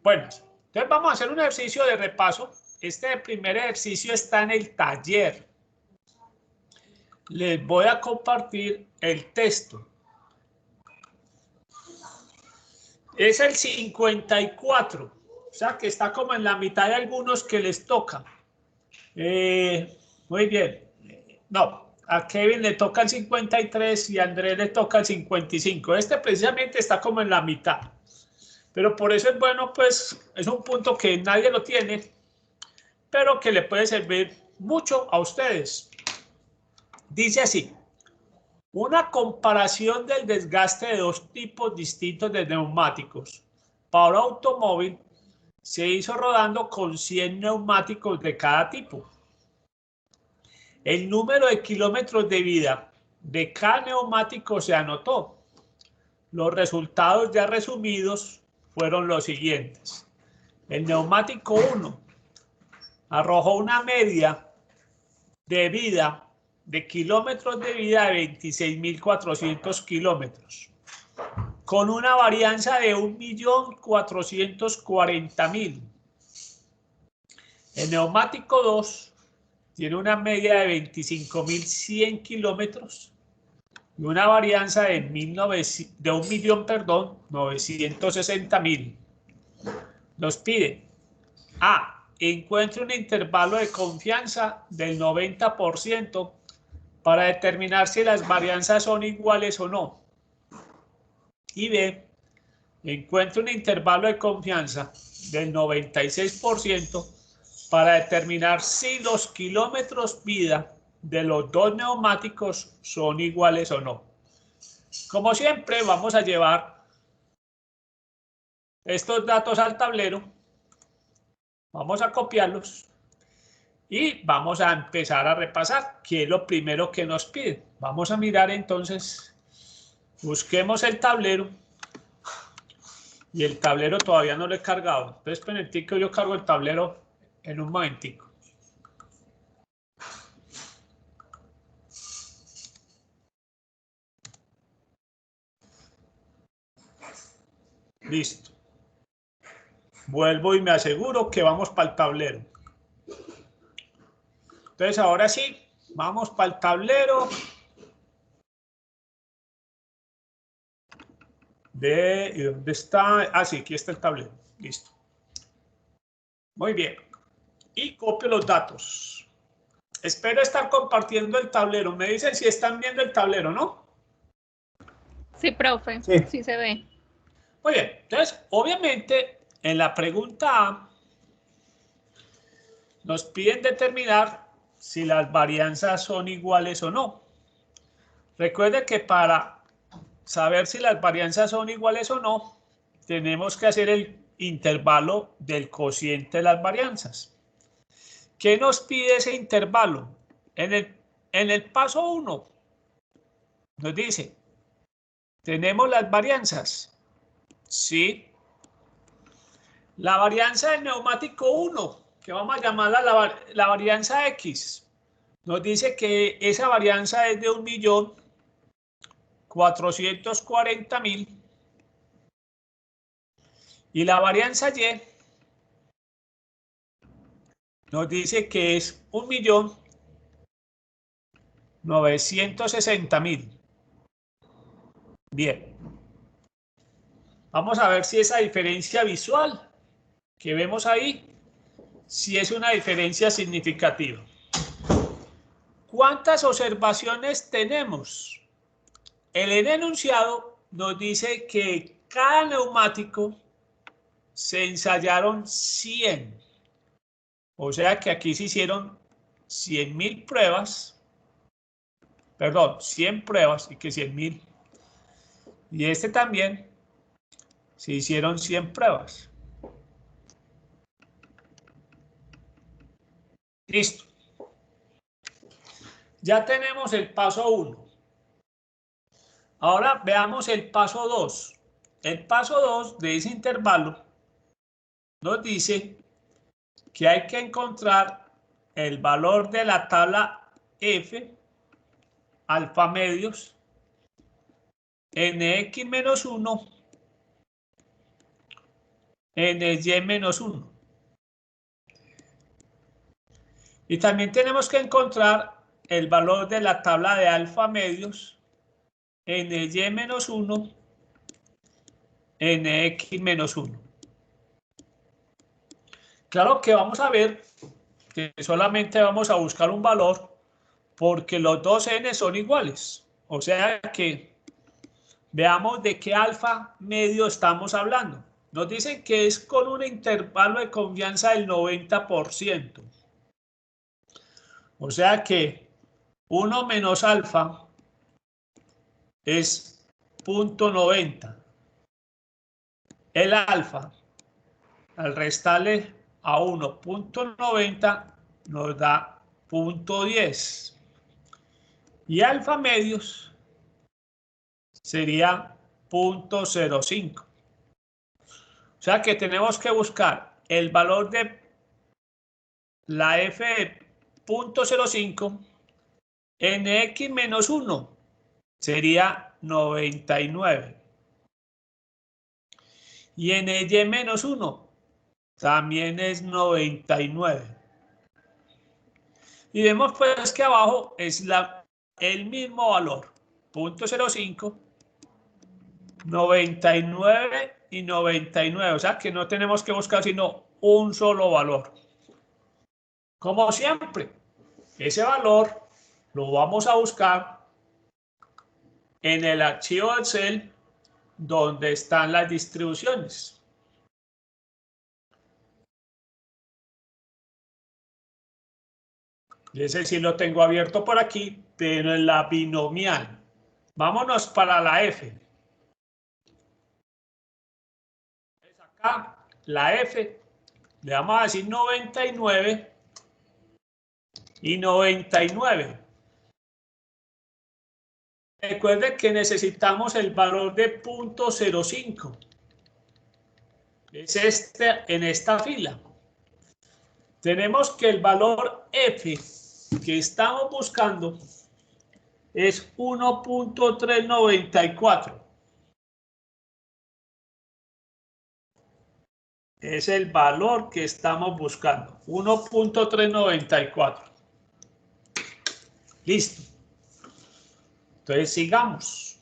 Bueno, entonces vamos a hacer un ejercicio de repaso. Este primer ejercicio está en el taller. Les voy a compartir el texto. Es el 54. O sea que está como en la mitad de algunos que les toca. Muy bien. No, a Kevin le toca el 53 y a Andrés le toca el 55. Este precisamente está como en la mitad. Pero por eso es bueno, pues, es un punto que nadie lo tiene, pero que le puede servir mucho a ustedes. Dice así: una comparación del desgaste de dos tipos distintos de neumáticos para un automóvil se hizo rodando con 100 neumáticos de cada tipo. El número de kilómetros de vida de cada neumático se anotó. Los resultados ya resumidos fueron los siguientes. El neumático 1 arrojó una media de vida de kilómetros de vida de 26.400 kilómetros, con una varianza de 1.440.000. El neumático 2 tiene una media de 25.100 kilómetros y una varianza de 1.960.000. Nos pide A. Encuentre un intervalo de confianza del 90% para determinar si las varianzas son iguales o no. Y B. Encuentre un intervalo de confianza del 96% para determinar si los kilómetros vida de los dos neumáticos son iguales o no. Como siempre, vamos a llevar estos datos al tablero. Vamos a copiarlos y vamos a empezar a repasar qué es lo primero que nos pide. Vamos a mirar entonces, busquemos el tablero. Y el tablero todavía no lo he cargado. Entonces, penetico, yo cargo el tablero en un momentico. Listo. Vuelvo y me aseguro que vamos para el tablero. Entonces, ahora sí, vamos para el tablero. ¿Y dónde está? Ah, sí, aquí está el tablero. Listo. Muy bien. Y copio los datos. Espero estar compartiendo el tablero. Me dicen si están viendo el tablero, ¿no? Sí, profe. Sí, sí se ve. Muy bien. Entonces, obviamente, en la pregunta A, nos piden determinar si las varianzas son iguales o no. Recuerde que para saber si las varianzas son iguales o no, tenemos que hacer el intervalo del cociente de las varianzas. ¿Qué nos pide ese intervalo? En el paso 1 nos dice, ¿tenemos las varianzas? Sí. La varianza del neumático 1, que vamos a llamarla la varianza X, nos dice que esa varianza es de 1.440.000 y la varianza Y nos dice que es 1.960.000. Bien, vamos a ver si esa diferencia visual que vemos ahí, si es una diferencia significativa. ¿Cuántas observaciones tenemos? El enunciado nos dice que cada neumático se ensayaron 100. O sea que aquí se hicieron 100.000 pruebas. Perdón, 100 pruebas y que 100.000. Y este también se hicieron 100 pruebas. Listo. Ya tenemos el paso 1. Ahora veamos el paso 2. El paso 2 de ese intervalo nos dice que hay que encontrar el valor de la tabla F, alfa medios, nx menos 1 en el y menos 1. Y también tenemos que encontrar el valor de la tabla de alfa medios en el y menos 1 en x menos 1. Claro que vamos a ver que solamente vamos a buscar un valor porque los dos n son iguales. O sea que veamos de qué alfa medio estamos hablando. Nos dicen que es con un intervalo de confianza del 90%. O sea que 1 menos alfa es 0.90. El alfa, al restarle a 1.90, nos da 0.10. Y alfa medios sería 0.05. O sea que tenemos que buscar el valor de la f de 0.05 en x menos 1 sería 99. Y en el y menos 1 también es 99. Y vemos pues que abajo es el mismo valor, 0.05, 99 y 99. O sea que no tenemos que buscar sino un solo valor. Como siempre, ese valor lo vamos a buscar en el archivo Excel donde están las distribuciones. Ese sí lo tengo abierto por aquí, pero en la binomial. Vámonos para la F. Acá, la F, le vamos a decir 99 y 99. Recuerden que necesitamos el valor de 0.05. Es en esta fila. Tenemos que el valor F que estamos buscando es 1.394. Es el valor que estamos buscando, 1.394. Listo. Entonces sigamos.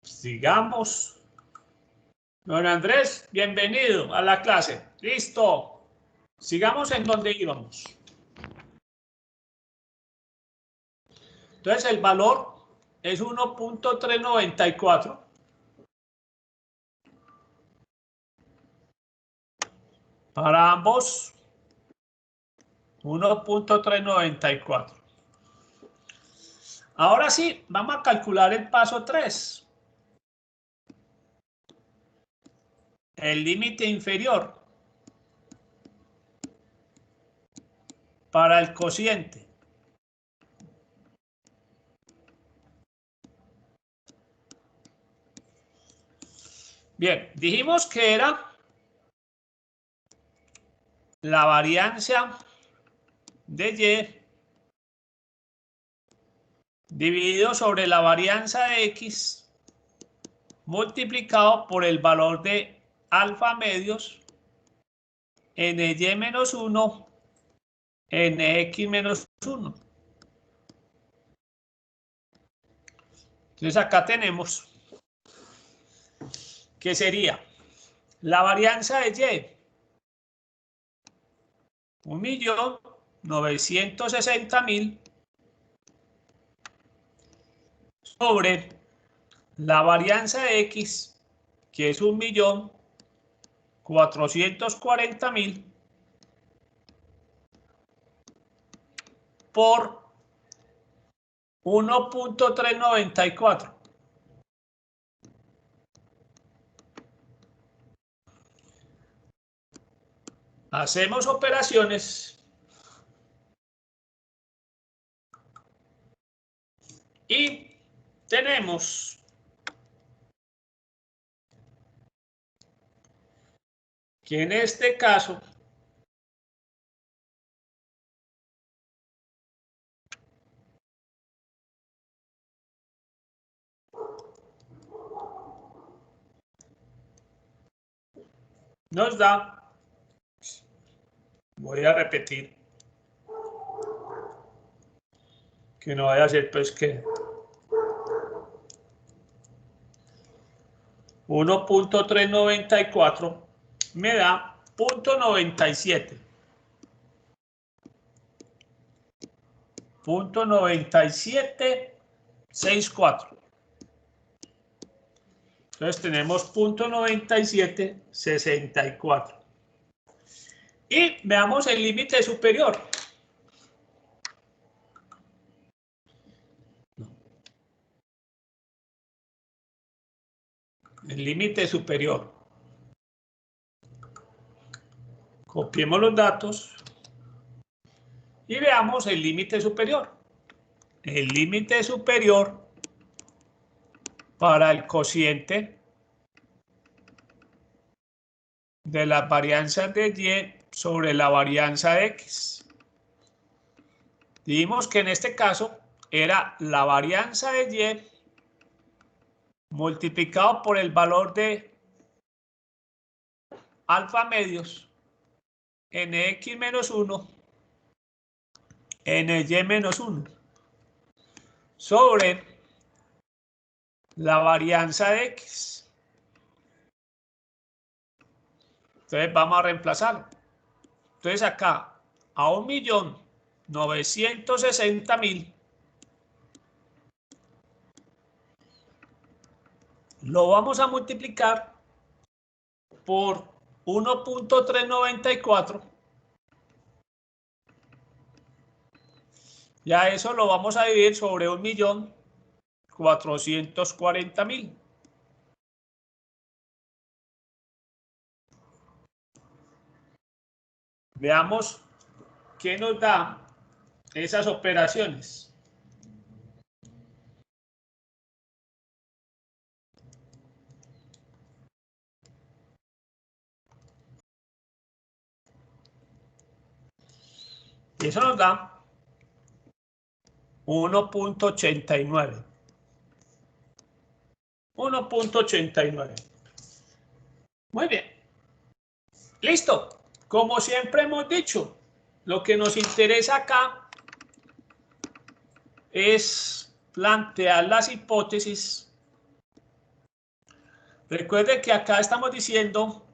Sigamos. Don Andrés, bienvenido a la clase. Listo. Sigamos en donde íbamos. Entonces el valor es 1.394. Para ambos, 1.394. Ahora sí, vamos a calcular el paso 3. El límite inferior para el cociente. Bien, dijimos que era la varianza de y dividido sobre la varianza de x multiplicado por el valor de alfa medios en el y menos 1 en x menos 1. Entonces acá tenemos que sería la varianza de y 1.960.000 sobre la varianza de x, que es 1.440.000 por 1.394. Hacemos operaciones y tenemos que en este caso nos da, voy a repetir, que no vaya a ser pues que 1.394 me da 0.97. 0.9764. Entonces tenemos 0.9764. Y veamos el límite superior. El límite superior. Copiemos los datos y veamos el límite superior. El límite superior para el cociente de las varianzas de Y sobre la varianza de X. Dijimos que en este caso era la varianza de Y multiplicado por el valor de alfa medios en X menos 1 en Y menos 1 sobre la varianza de X. Entonces vamos a reemplazarlo. Entonces acá a 1.960.000 lo vamos a multiplicar por 1.394. Ya eso lo vamos a dividir sobre 1.440.000. Veamos qué nos da esas operaciones. Y eso nos da 1.89. 1.89. Muy bien. Listo. Como siempre hemos dicho, lo que nos interesa acá es plantear las hipótesis. Recuerde que acá estamos diciendo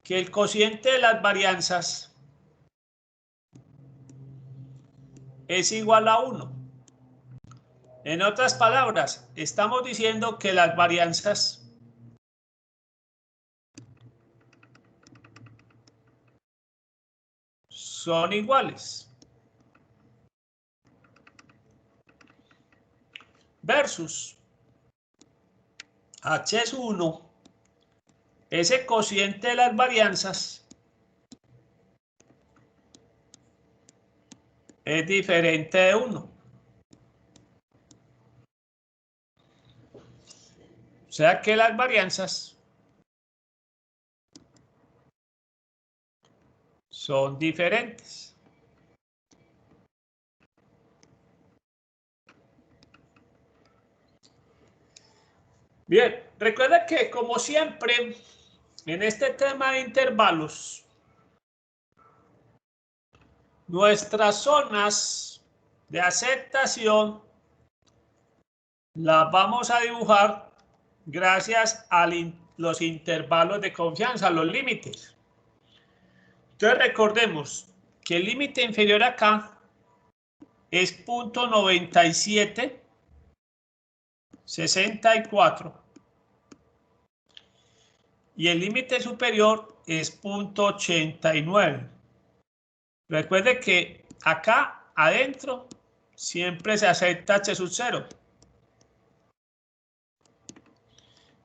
que el cociente de las varianzas es igual a 1. En otras palabras, estamos diciendo que las varianzas son iguales. Versus H es 1, ese cociente de las varianzas es diferente de 1. O sea que las varianzas son diferentes. Bien, recuerda que como siempre en este tema de intervalos, nuestras zonas de aceptación las vamos a dibujar gracias a los intervalos de confianza, los límites. Entonces recordemos que el límite inferior acá es 0.9764 y el límite superior es 0.89. Recuerde que acá adentro siempre se acepta H sub 0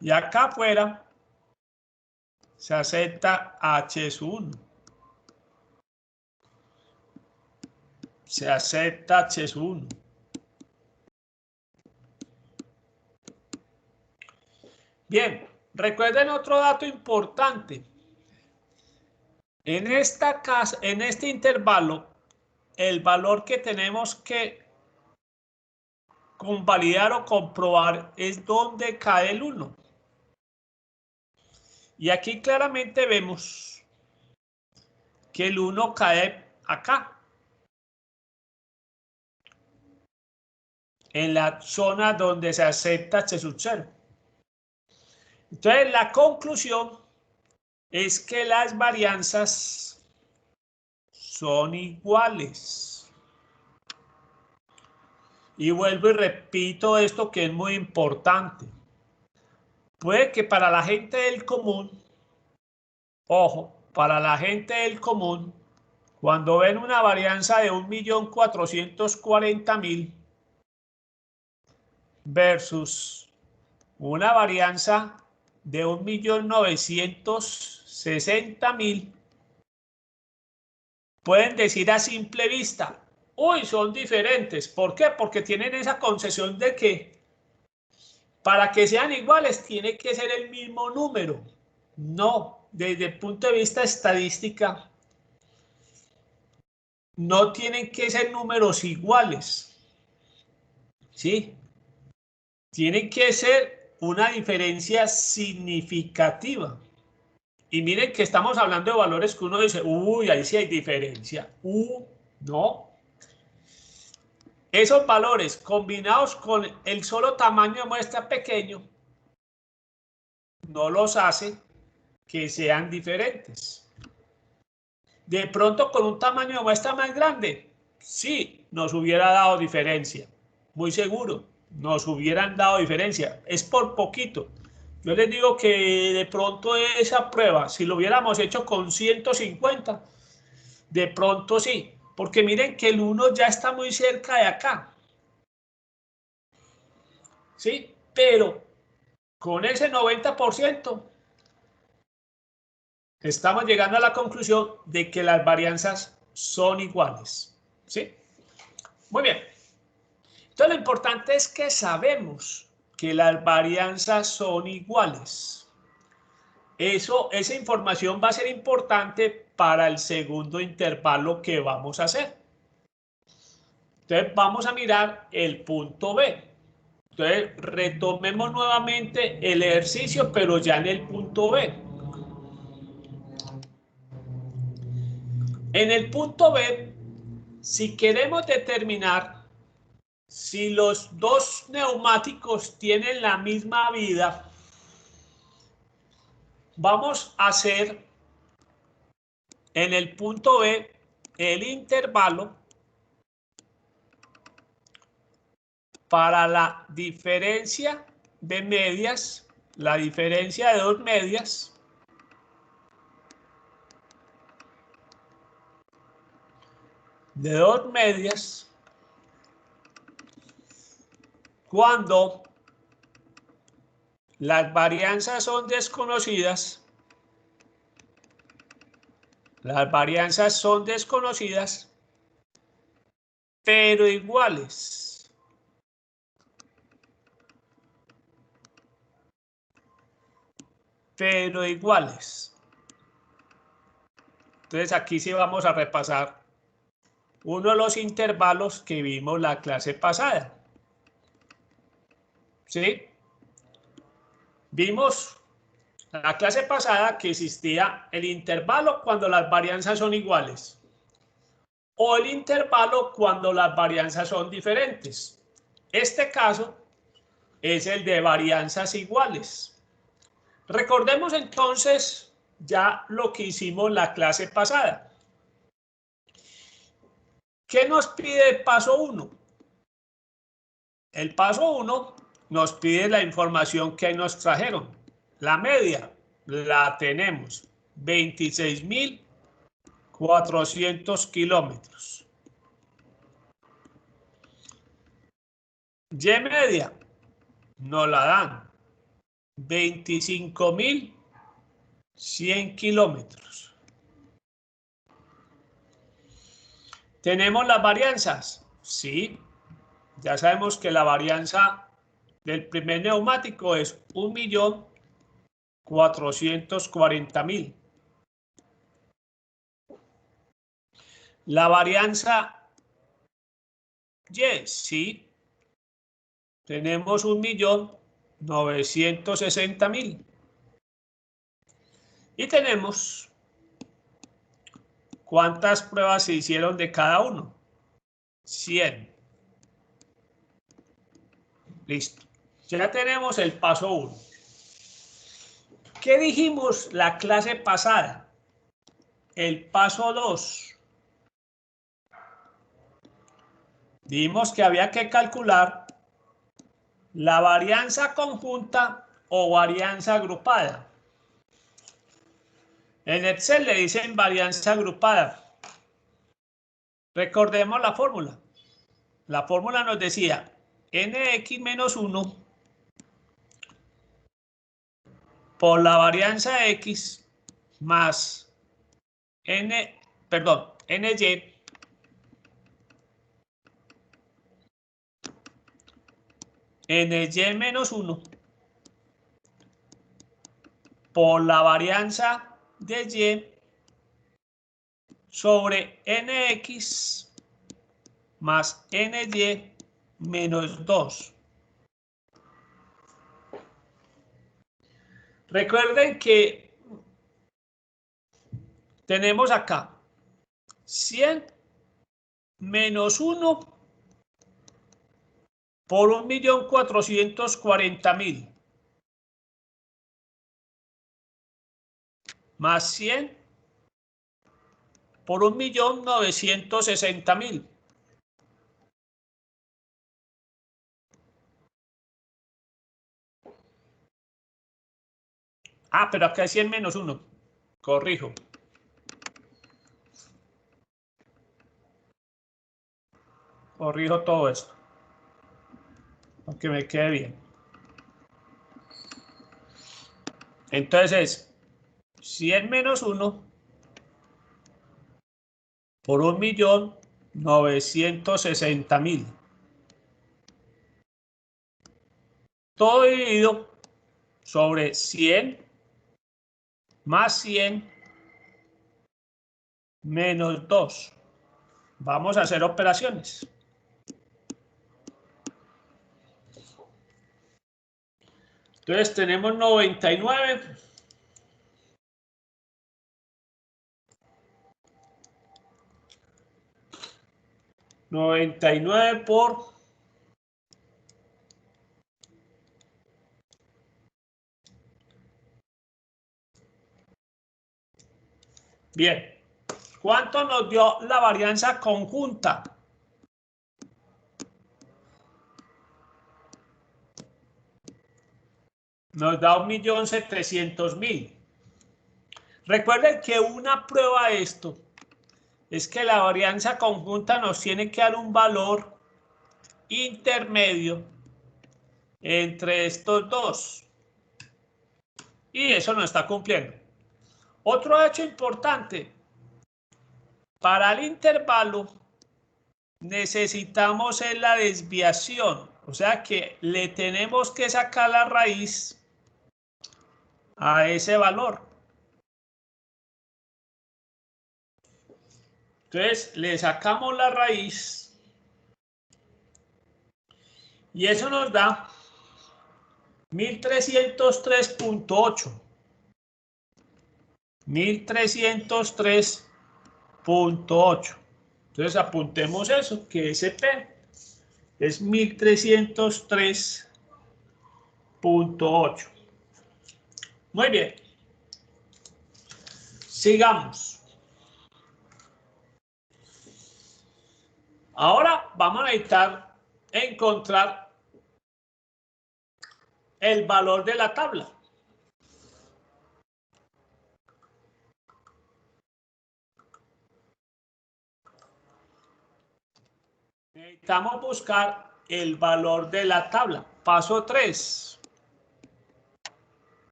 y acá afuera se acepta H sub 1. Se acepta H sub 1. Bien, recuerden otro dato importante. En este intervalo, el valor que tenemos que convalidar o comprobar es dónde cae el 1. Y aquí claramente vemos que el 1 cae acá, en la zona donde se acepta H sub 0. Entonces, la conclusión es que las varianzas son iguales. Y vuelvo y repito esto que es muy importante. Puede que para la gente del común, ojo, para la gente del común, cuando ven una varianza de 1.440.000 versus una varianza de 1.960.000, pueden decir a simple vista, uy, son diferentes. ¿Por qué? Porque tienen esa concesión de que para que sean iguales tiene que ser el mismo número. No, desde el punto de vista estadística, no tienen que ser números iguales. ¿Sí? Tienen que ser una diferencia significativa. Y miren que estamos hablando de valores que uno dice, uy, ahí sí hay diferencia. No. Esos valores combinados con el solo tamaño de muestra pequeño no los hace que sean diferentes. De pronto con un tamaño de muestra más grande, sí, nos hubiera dado diferencia. Muy seguro, nos hubieran dado diferencia. Es por poquito. Yo les digo que de pronto esa prueba, si lo hubiéramos hecho con 150, de pronto sí. Porque miren que el 1 ya está muy cerca de acá. ¿Sí? Pero con ese 90% estamos llegando a la conclusión de que las varianzas son iguales. ¿Sí? Muy bien. Entonces lo importante es que sabemos que las varianzas son iguales. Esa información va a ser importante para el segundo intervalo que vamos a hacer. Entonces vamos a mirar el punto B. Entonces retomemos nuevamente el ejercicio, pero ya en el punto B. En el punto B, si queremos determinar si los dos neumáticos tienen la misma vida, vamos a hacer en el punto B el intervalo para la diferencia de medias, la diferencia de dos medias, cuando las varianzas son desconocidas, pero iguales. Entonces aquí sí vamos a repasar uno de los intervalos que vimos la clase pasada. ¿Sí? Vimos la clase pasada que existía el intervalo cuando las varianzas son iguales o el intervalo cuando las varianzas son diferentes. Este caso es el de varianzas iguales. Recordemos entonces ya lo que hicimos la clase pasada. ¿Qué nos pide el paso 1? El paso 1 nos pide la información que nos trajeron. La media la tenemos, 26.400 kilómetros. Y media nos la dan, 25.100 kilómetros. ¿Tenemos las varianzas? Sí. Ya sabemos que la varianza del primer neumático es 1.440.000. La varianza Y, sí. Tenemos 1.960.000. Y tenemos cuántas pruebas se hicieron de cada uno. 100. Listo. Ya tenemos el paso 1. ¿Qué dijimos la clase pasada? El paso 2. Dijimos que había que calcular la varianza conjunta o varianza agrupada. En Excel le dicen varianza agrupada. Recordemos la fórmula. La fórmula nos decía nx menos 1 por la varianza x más ny ny menos 1 por la varianza de y sobre nx más ny menos 2. Recuerden que tenemos acá 100 menos 1 por 1.440.000 más 100 por 1.960.000. Ah, pero acá es 100 menos 1. Corrijo. Corrijo todo esto. Aunque me quede bien. Entonces es 100 menos 1 por 1.960.000. Todo dividido sobre 100 más 100 menos 2. Vamos a hacer operaciones. Entonces tenemos 99 por 100. Bien. ¿Cuánto nos dio la varianza conjunta? Nos da 1.700.000. Recuerden que una prueba de esto es que la varianza conjunta nos tiene que dar un valor intermedio entre estos dos. Y eso no está cumpliendo. Otro hecho importante. Para el intervalo necesitamos la desviación. O sea que le tenemos que sacar la raíz a ese valor. Entonces le sacamos la raíz y eso nos da 1303.8. 1303.8. Entonces apuntemos eso, que SP es 1303.8. Muy bien. Sigamos. Ahora vamos a necesitar encontrar el valor de la tabla. Necesitamos buscar el valor de la tabla. Paso 3.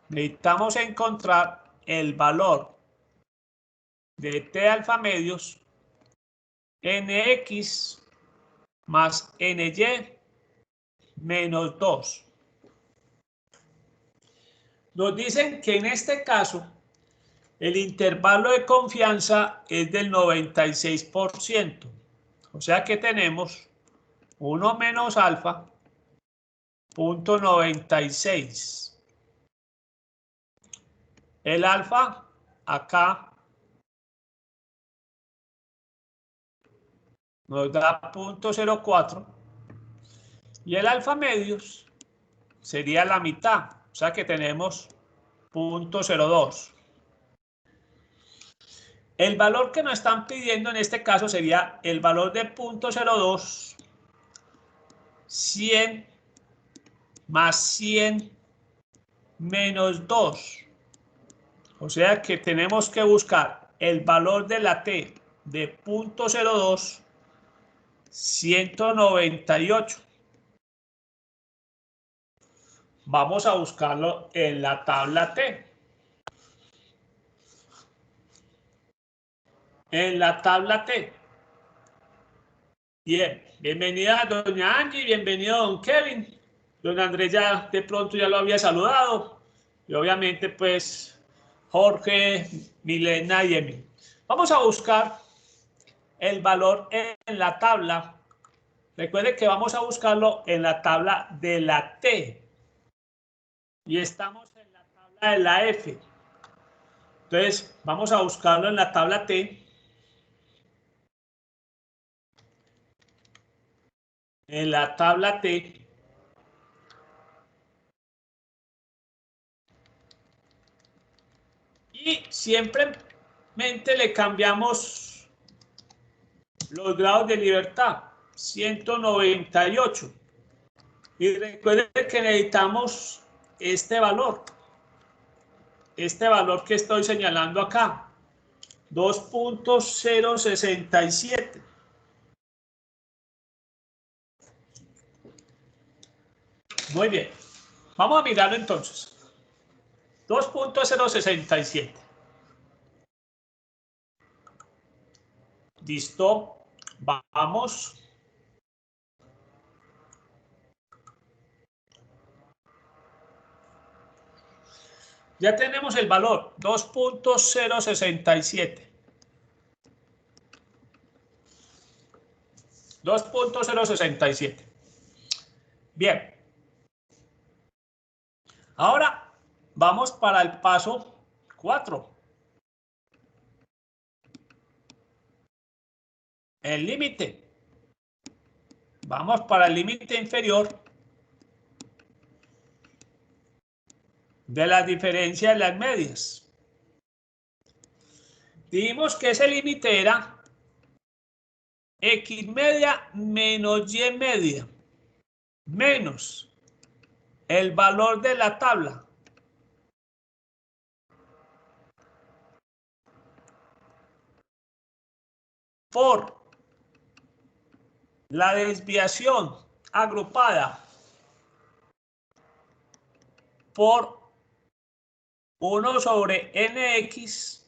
Necesitamos encontrar el valor de T alfa medios NX más NY menos 2. Nos dicen que en este caso el intervalo de confianza es del 96%. O sea que tenemos 1 menos alfa, punto 96. El alfa acá nos da 0.04 y el alfa medios sería la mitad, o sea que tenemos 0.02. El valor que nos están pidiendo en este caso sería el valor de 0.02, 100 más 100 menos 2. O sea que tenemos que buscar el valor de la T de 0.02, 198. Vamos a buscarlo en la tabla T. En la tabla T. Bien, bienvenida doña Angie, bienvenido don Kevin. Don Andrés ya de pronto ya lo había saludado. Y obviamente pues Jorge, Milena y Emi. Vamos a buscar el valor en la tabla. Recuerde que vamos a buscarlo en la tabla de la T. Y estamos en la tabla de la F. Entonces vamos a buscarlo en la tabla T. En la tabla T. Y simplemente le cambiamos los grados de libertad. 198. Y recuerden que necesitamos este valor que estoy señalando acá. 2.067. Muy bien. Vamos a mirarlo entonces. 2.067. Listo. Vamos. Ya tenemos el valor. 2.067. 2.067. Bien. Ahora vamos para el paso 4. El límite. Vamos para el límite inferior de la diferencia de las medias. Dijimos que ese límite era X media menos Y media menos el valor de la tabla por la desviación agrupada por 1 sobre nx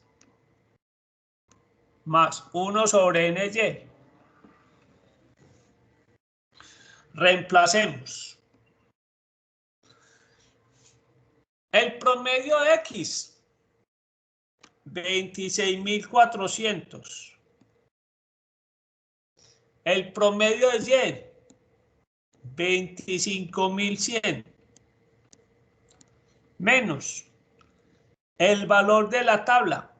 más 1 sobre ny. Reemplacemos. El promedio de X, 26.400. El promedio de Y, 25.100. Menos el valor de la tabla.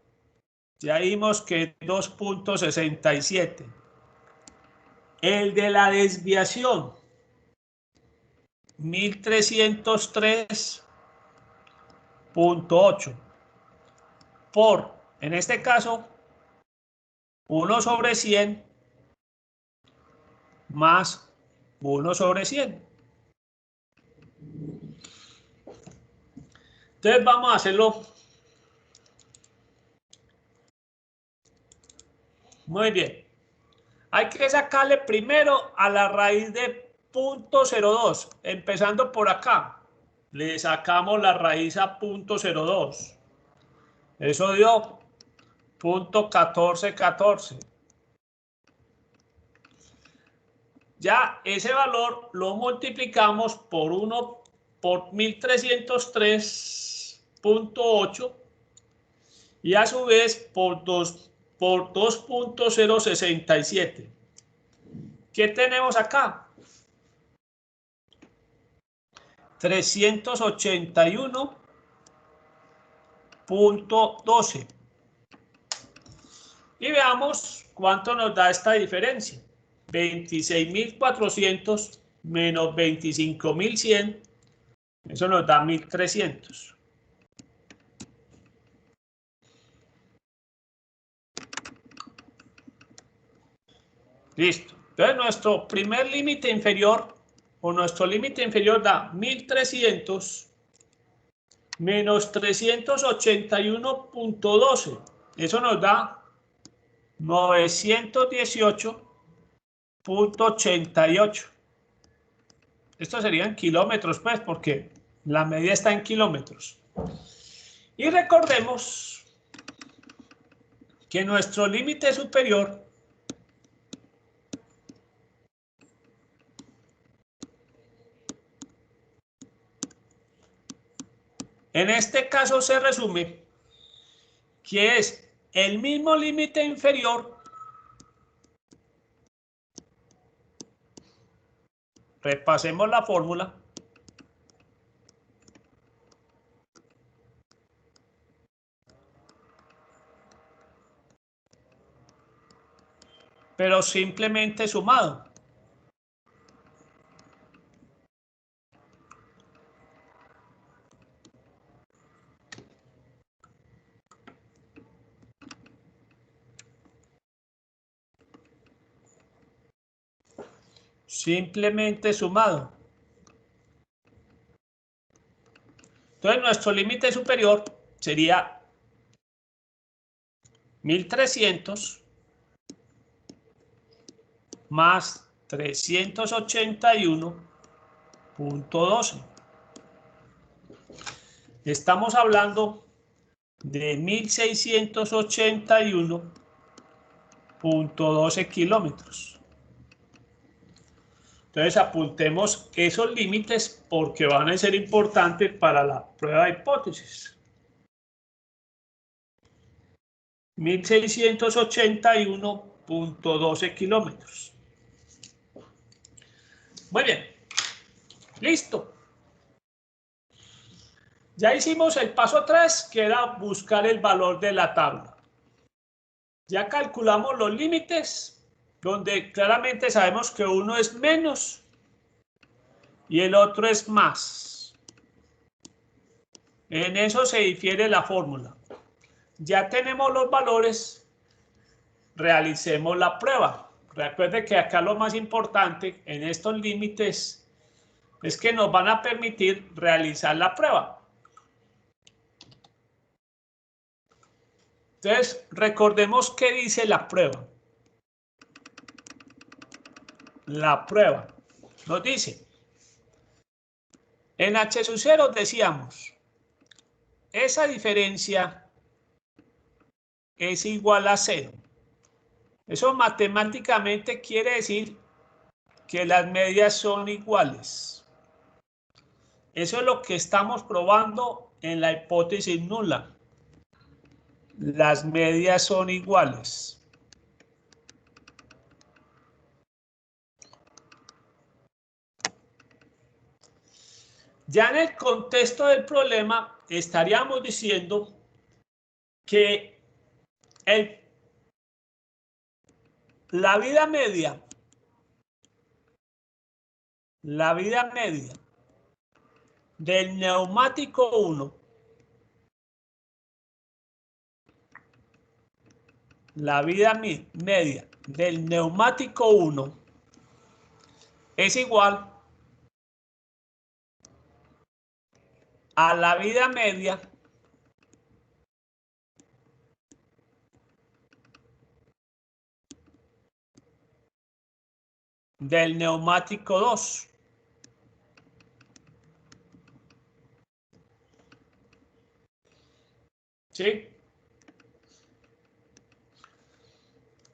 Ya vimos que 2.67. El de la desviación, 1303.8 por, en este caso, 1 sobre 100 más 1 sobre 100. Entonces vamos a hacerlo. Muy bien. Hay que sacarle primero a la raíz de 0.02, empezando por acá. Le sacamos la raíz a 0.02. Eso dio 0.1414. Ya ese valor lo multiplicamos por 1 por 1303.8 y a su vez por 2.067. ¿Qué tenemos acá? 381 .12. Y veamos cuánto nos da esta diferencia. 26.400 menos 25.100, eso nos da 1.300. Listo. Entonces nuestro primer límite inferior, o nuestro límite inferior da 1.300 menos 381.12. Eso nos da 918.88. Esto serían kilómetros, pues, porque la medida está en kilómetros. Y recordemos que nuestro límite superior en este caso se resume que es el mismo límite inferior repasemos la fórmula pero simplemente sumado. Simplemente sumado. Entonces nuestro límite superior sería 1.300 más 381.12. Estamos hablando de 1.681.12 kilómetros. Entonces apuntemos esos límites porque van a ser importantes para la prueba de hipótesis. 1.681.12 kilómetros. Muy bien. Listo. Ya hicimos el paso 3, que era buscar el valor de la tabla. Ya calculamos los límites, donde claramente sabemos que uno es menos y el otro es más. En eso se difiere la fórmula. Ya tenemos los valores, realicemos la prueba. Recuerde que acá lo más importante en estos límites es que nos van a permitir realizar la prueba. Entonces, recordemos qué dice la prueba. La prueba nos dice, en h sub 0 decíamos, esa diferencia es igual a 0. Eso matemáticamente quiere decir que las medias son iguales. Eso es lo que estamos probando en la hipótesis nula. Las medias son iguales. Ya en el contexto del problema estaríamos diciendo que la vida media del neumático 1, la vida media del neumático 1 es igual a la vida media del neumático 2. ¿Sí?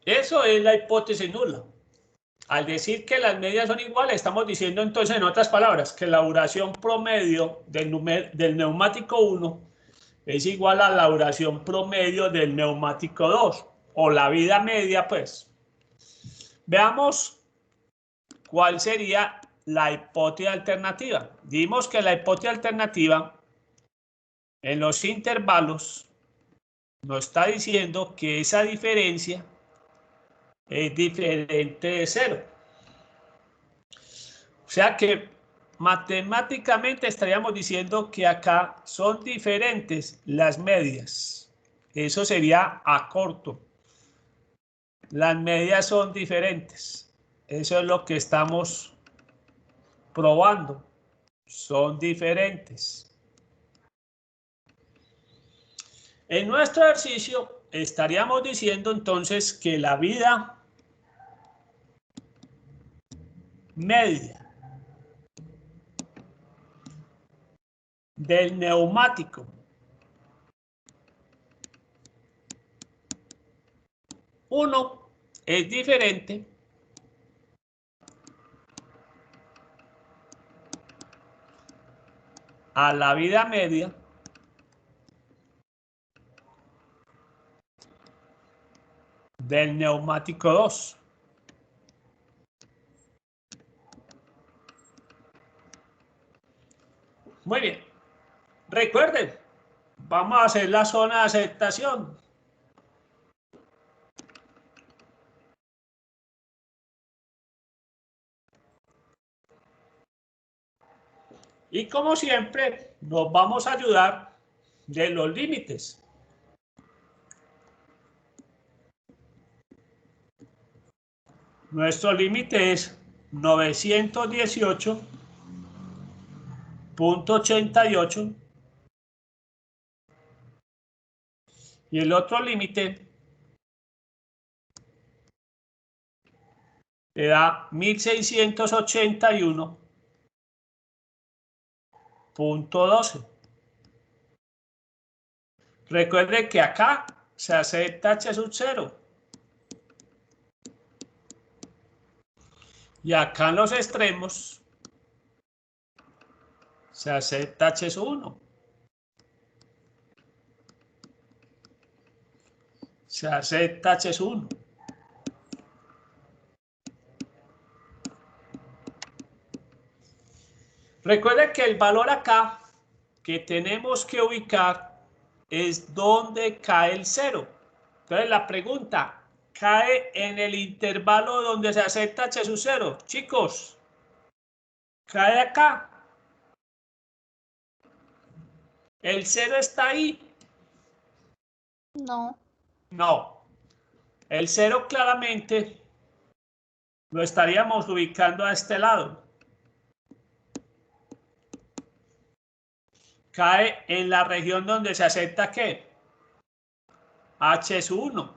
Eso es la hipótesis nula. Al decir que las medias son iguales, estamos diciendo entonces, en otras palabras, que la duración promedio del neumático 1 es igual a la duración promedio del neumático 2, o la vida media, pues. Veamos cuál sería la hipótesis alternativa. Dimos que la hipótesis alternativa en los intervalos Nos está diciendo que esa diferencia es diferente de 0. O sea que matemáticamente estaríamos diciendo que acá son diferentes las medias. Eso sería a corto. Las medias son diferentes. Eso es lo que estamos probando. Son diferentes. En nuestro ejercicio estaríamos diciendo entonces que la vida media del neumático 1 es diferente a la vida media del neumático 2. Muy bien. Recuerden, vamos a hacer la zona de aceptación. Y como siempre, nos vamos a ayudar de los límites. Nuestro límite es 918.88 y el otro límite le da 1681.12. Recuerde que acá se acepta h sub 0. Y acá en los extremos se acepta h sub 1. Se acepta h sub 1. Recuerde que el valor acá que tenemos que ubicar es donde cae el 0. Entonces la pregunta, ¿cae en el intervalo donde se acepta h sub 0? Chicos, ¿cae acá? ¿El 0 está ahí? No. No. El 0 claramente lo estaríamos ubicando a este lado. Cae en la región donde se acepta ¿qué? H sub 1.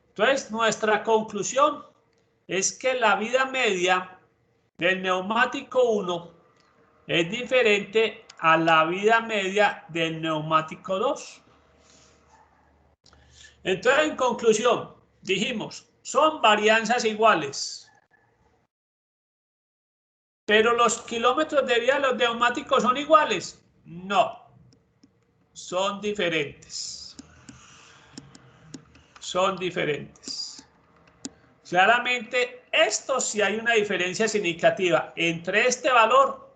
Entonces, nuestra conclusión es que la vida media del neumático 1 es diferente a la vida media del neumático 2. Entonces, en conclusión, dijimos, son varianzas iguales. ¿Pero los kilómetros de vida de los neumáticos son iguales? No, son diferentes. Son diferentes. Claramente, esto sí hay una diferencia significativa entre este valor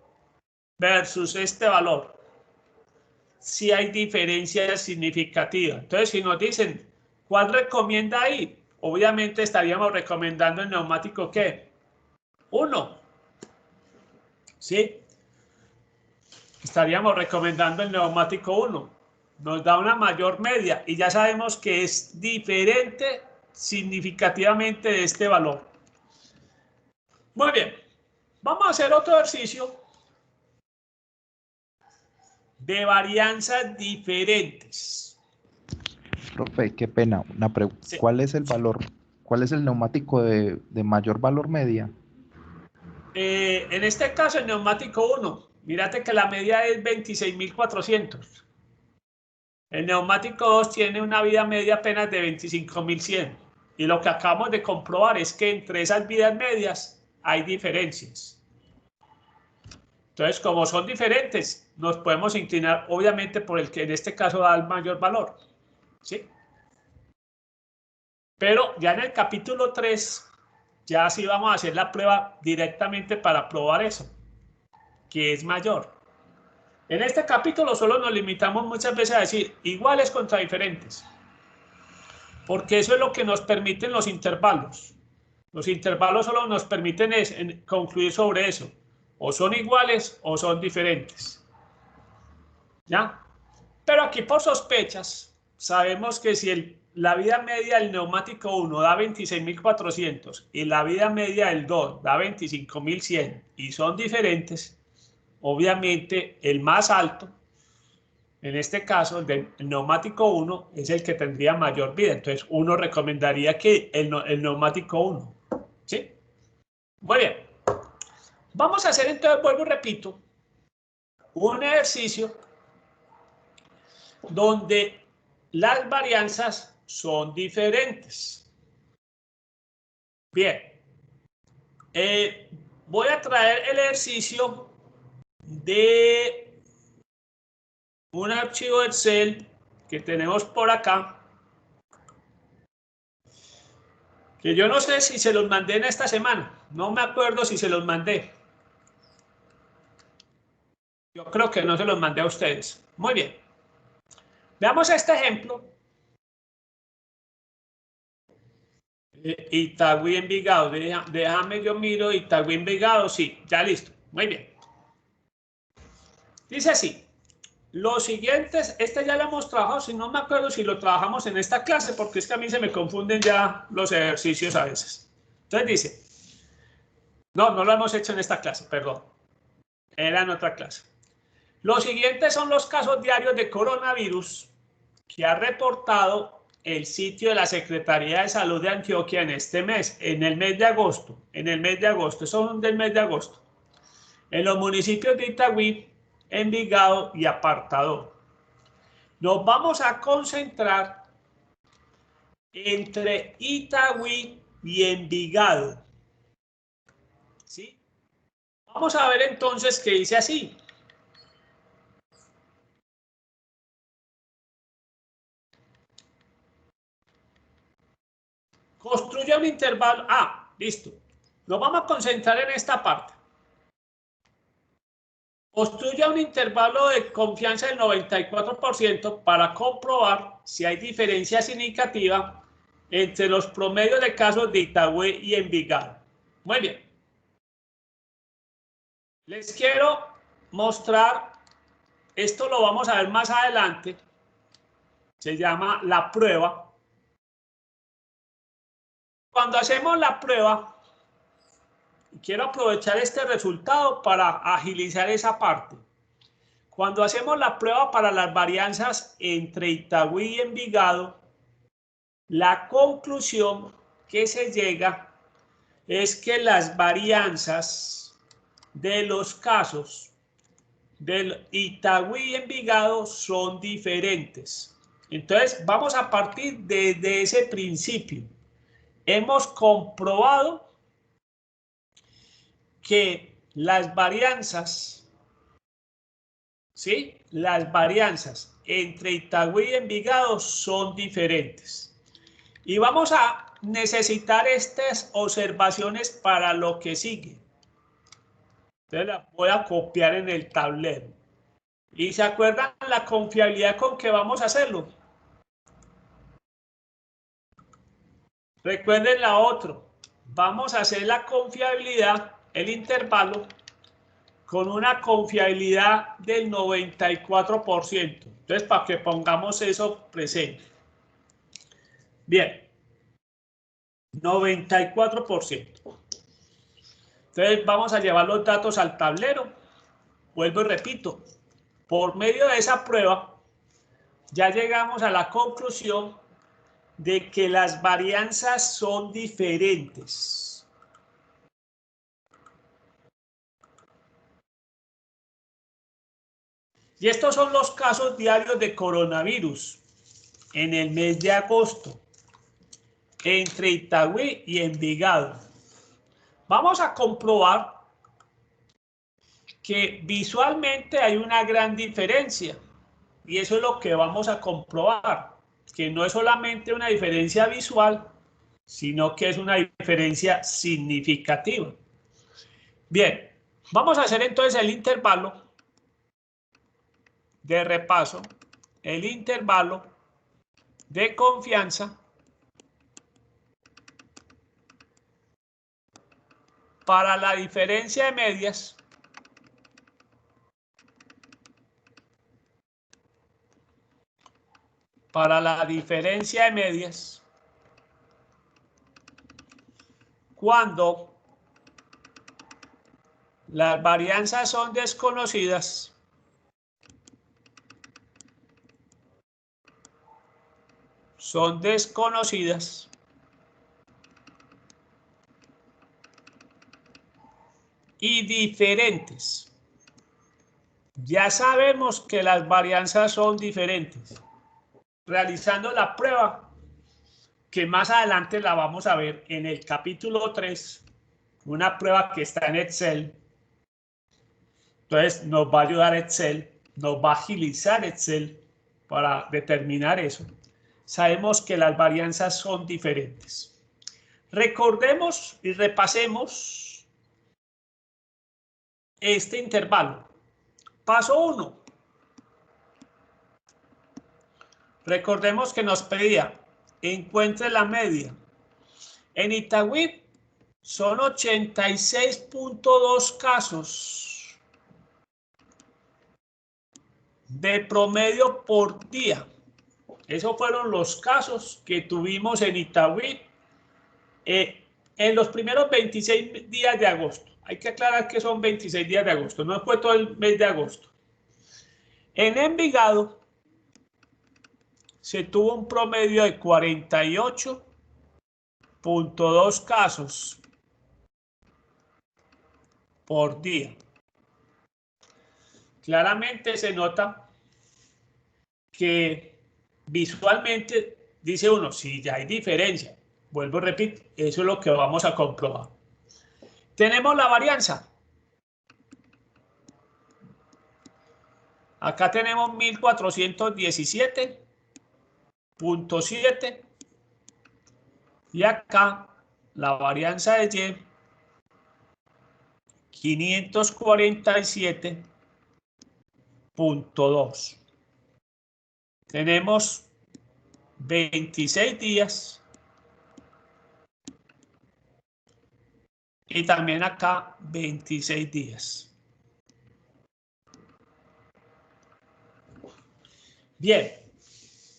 versus este valor. Sí hay diferencia significativa. Entonces, si nos dicen, ¿cuál recomienda ahí? Obviamente estaríamos recomendando el neumático ¿qué? 1. ¿Sí? Estaríamos recomendando el neumático 1. Nos da una mayor media y ya sabemos que es diferente significativamente de este valor. Muy bien, vamos a hacer otro ejercicio de varianzas diferentes. Profe, qué pena, una pregunta. Sí. ¿Cuál es el valor? ¿Cuál es el neumático de mayor valor media? En este caso, el neumático 1, mírate que la media es 26.400. El neumático 2 tiene una vida media apenas de 25.100. Y lo que acabamos de comprobar es que entre esas vidas medias hay diferencias. Entonces, como son diferentes, nos podemos inclinar obviamente por el que en este caso da el mayor valor. ¿Sí? Pero ya en el capítulo 3, ya sí vamos a hacer la prueba directamente para probar eso, que es mayor. En este capítulo solo nos limitamos muchas veces a decir iguales contra diferentes, porque eso es lo que nos permiten los intervalos. Los intervalos solo nos permiten concluir sobre eso. O son iguales o son diferentes. ¿Ya? Pero aquí por sospechas, sabemos que si la vida media del neumático 1 da 26.400 y la vida media del 2 da 25.100 y son diferentes, obviamente el más alto, en este caso el del neumático 1, es el que tendría mayor vida. Entonces uno recomendaría que el neumático 1. ¿Sí? Muy bien. Vamos a hacer entonces, vuelvo y repito, un ejercicio donde las varianzas son diferentes. Bien. Voy a traer el ejercicio de un archivo Excel que tenemos por acá, que yo no sé si se los mandé en esta semana. No me acuerdo si se los mandé. Yo creo que no se los mandé a ustedes. Muy bien. Veamos este ejemplo. Itagüí, Envigado. Déjame yo miro. Itagüí, Envigado. Sí, ya listo. Muy bien. Dice así. Los siguientes, este ya lo hemos trabajado, si no me acuerdo si lo trabajamos en esta clase, porque es que a mí se me confunden ya los ejercicios a veces. Entonces dice, no lo hemos hecho en esta clase, perdón. Era en otra clase. Los siguientes son los casos diarios de coronavirus que ha reportado el sitio de la Secretaría de Salud de Antioquia en este mes, en el mes de agosto, son del mes de agosto, en los municipios de Itagüí, Envigado y Apartadó. Nos vamos a concentrar entre Itagüí y Envigado. ¿Sí? Vamos a ver entonces que dice así. Construye un intervalo. Listo. Nos vamos a concentrar en esta parte. Construye un intervalo de confianza del 94% para comprobar si hay diferencia significativa entre los promedios de casos de Itagüí y Envigado. Muy bien. Les quiero mostrar, esto lo vamos a ver más adelante, se llama la prueba. Cuando hacemos la prueba, quiero aprovechar este resultado para agilizar esa parte. Cuando hacemos la prueba para las varianzas entre Itagüí y Envigado, la conclusión que se llega es que las varianzas de los casos del Itagüí y Envigado son diferentes. Entonces, vamos a partir de ese principio. Hemos comprobado que las varianzas, ¿sí? Las varianzas entre Itagüí y Envigado son diferentes. Y vamos a necesitar estas observaciones para lo que sigue. Entonces las voy a copiar en el tablero. ¿Y se acuerdan la confiabilidad con que vamos a hacerlo? Recuerden la otra. Vamos a hacer la confiabilidad, el intervalo, con una confiabilidad del 94%. Entonces, para que pongamos eso presente. Bien. 94%. Entonces, vamos a llevar los datos al tablero. Vuelvo y repito. Por medio de esa prueba, ya llegamos a la conclusión de que las varianzas son diferentes. Y estos son los casos diarios de coronavirus en el mes de agosto entre Itagüí y Envigado. Vamos a comprobar que visualmente hay una gran diferencia y eso es lo que vamos a comprobar, que no es solamente una diferencia visual, sino que es una diferencia significativa. Bien, vamos a hacer entonces el intervalo de repaso, el intervalo de confianza para la diferencia de medias cuando las varianzas son desconocidas y diferentes. Ya sabemos que las varianzas son diferentes. Realizando la prueba, que más adelante la vamos a ver en el capítulo 3, una prueba que está en Excel. Entonces nos va a ayudar Excel, nos va a agilizar Excel para determinar eso. Sabemos que las varianzas son diferentes. Recordemos y repasemos este intervalo. Paso 1. Recordemos que nos pedía, encuentre la media. En Itagüí son 86.2 casos de promedio por día. Esos fueron los casos que tuvimos en Itagüí en los primeros 26 días de agosto. Hay que aclarar que son 26 días de agosto, no fue todo el mes de agosto. En Envigado se tuvo un promedio de 48.2 casos por día. Claramente se nota que visualmente dice uno, sí, ya hay diferencia. Vuelvo y repito, eso es lo que vamos a comprobar. Tenemos la varianza. Acá tenemos 1417.7 y acá la varianza de Y 547.2. Tenemos 26 días y también acá 26 días. Bien,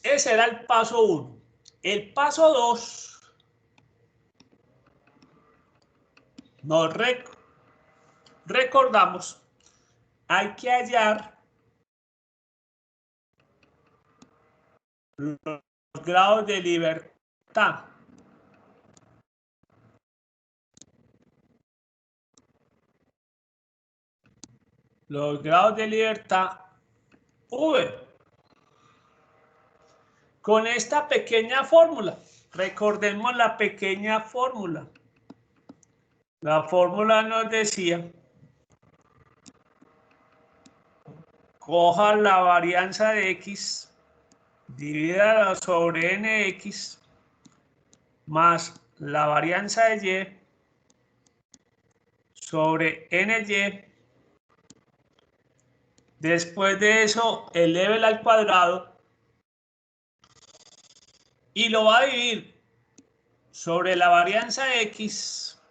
ese era el paso 1. El paso 2 nos recordamos, hay que hallar los grados de libertad. Los grados de libertad V. Con esta pequeña fórmula, recordemos la pequeña fórmula. La fórmula nos decía, coja la varianza de X, divídala sobre NX, más la varianza de Y sobre NY. Después de eso, elévela al cuadrado y lo va a dividir sobre la varianza X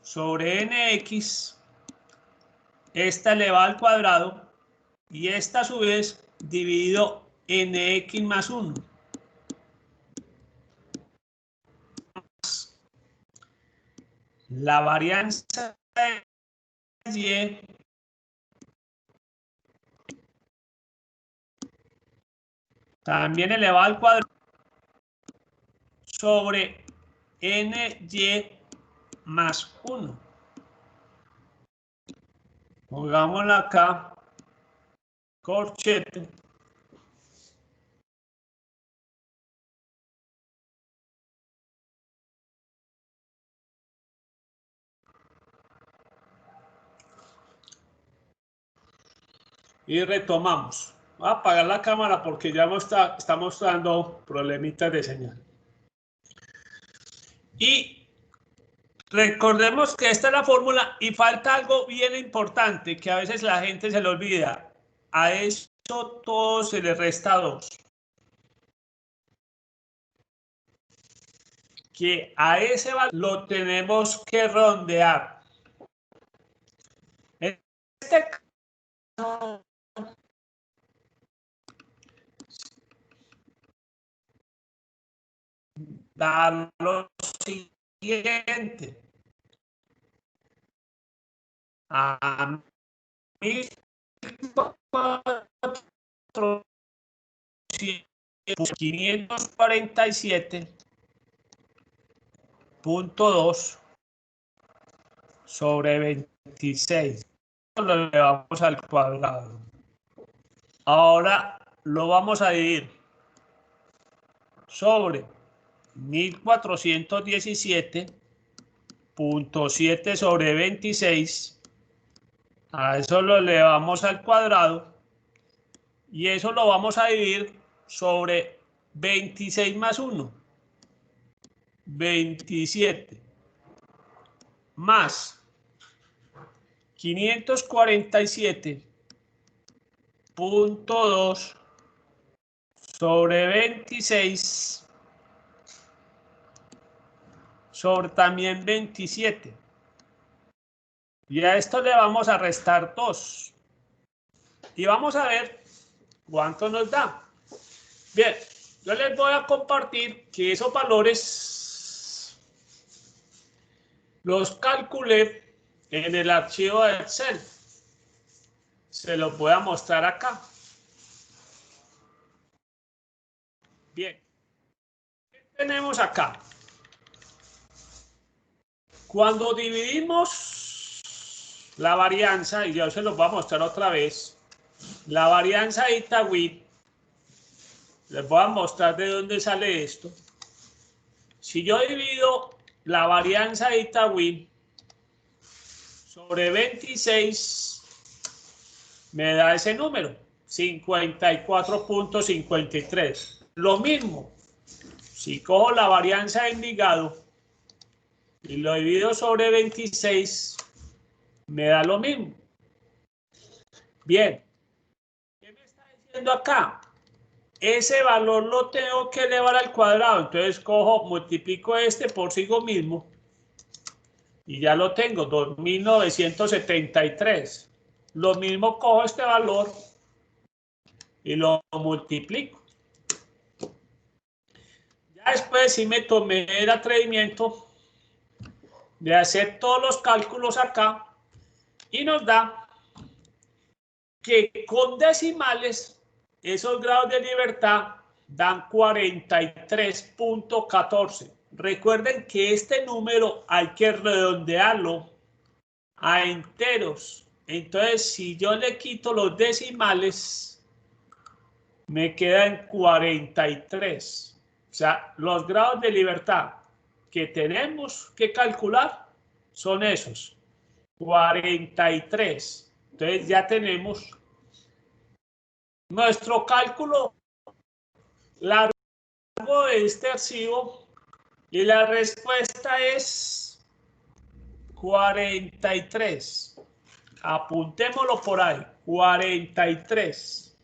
sobre NX. Esta elevada al cuadrado y esta a su vez dividido NX más 1. La varianza de Y también elevado al cuadrado sobre NY más 1. Pongámosla acá, corchete. Y retomamos. Voy a apagar la cámara porque ya está mostrando problemitas de señal. Y recordemos que esta es la fórmula y falta algo bien importante que a veces la gente se le olvida. A eso todo se le resta 2. Que a ese valor lo tenemos que redondear. En este caso, da lo siguiente. A 547.2 sobre 26. Lo elevamos al cuadrado. Ahora lo vamos a dividir sobre 1417.7 sobre 26. A eso lo elevamos al cuadrado. Y eso lo vamos a dividir sobre 26 más 1. 27. Más 547.2 sobre 26 sobre también 27. Y a esto le vamos a restar 2. Y vamos a ver cuánto nos da. Bien, yo les voy a compartir que esos valores los calculé en el archivo de Excel. Se los voy a mostrar acá. Bien, ¿qué tenemos acá? Cuando dividimos la varianza, y yo se los voy a mostrar otra vez, la varianza de Itagüí, les voy a mostrar de dónde sale esto. Si yo divido la varianza de Itagüí sobre 26, me da ese número, 54.53. Lo mismo, si cojo la varianza de Envigado y lo divido sobre 26, me da lo mismo. Bien, ¿qué me está diciendo acá? Ese valor lo tengo que elevar al cuadrado, entonces cojo, multiplico este por sí mismo y ya lo tengo, 2973. Lo mismo cojo este valor y lo multiplico. Ya después sí me tomé el atrevimiento de hacer todos los cálculos acá y nos da que con decimales esos grados de libertad dan 43.14. Recuerden que este número hay que redondearlo a enteros. Entonces, si yo le quito los decimales, me queda en 43. O sea, los grados de libertad que tenemos que calcular son esos, 43. Entonces ya tenemos nuestro cálculo largo de este archivo y la respuesta es 43. Apuntémoslo por ahí, 43.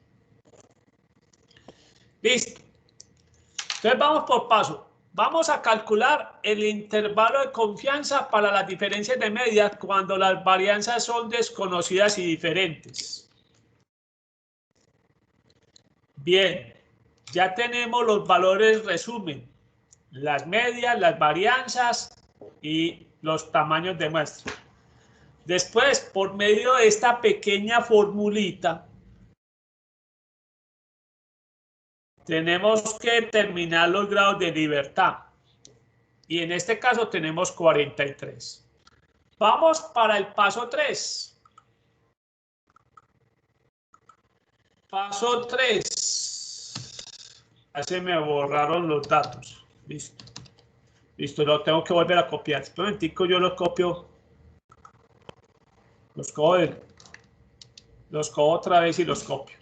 Listo. Entonces vamos por paso. Vamos a calcular el intervalo de confianza para las diferencias de medias cuando las varianzas son desconocidas y diferentes. Bien, ya tenemos los valores resumen, las medias, las varianzas y los tamaños de muestra. Después, por medio de esta pequeña formulita, tenemos que determinar los grados de libertad. Y en este caso tenemos 43. Vamos para el paso 3. Paso 3. Ya se me borraron los datos. Listo. Listo, lo tengo que volver a copiar. Un momentico, yo los copio. Los cojo otra vez y los copio.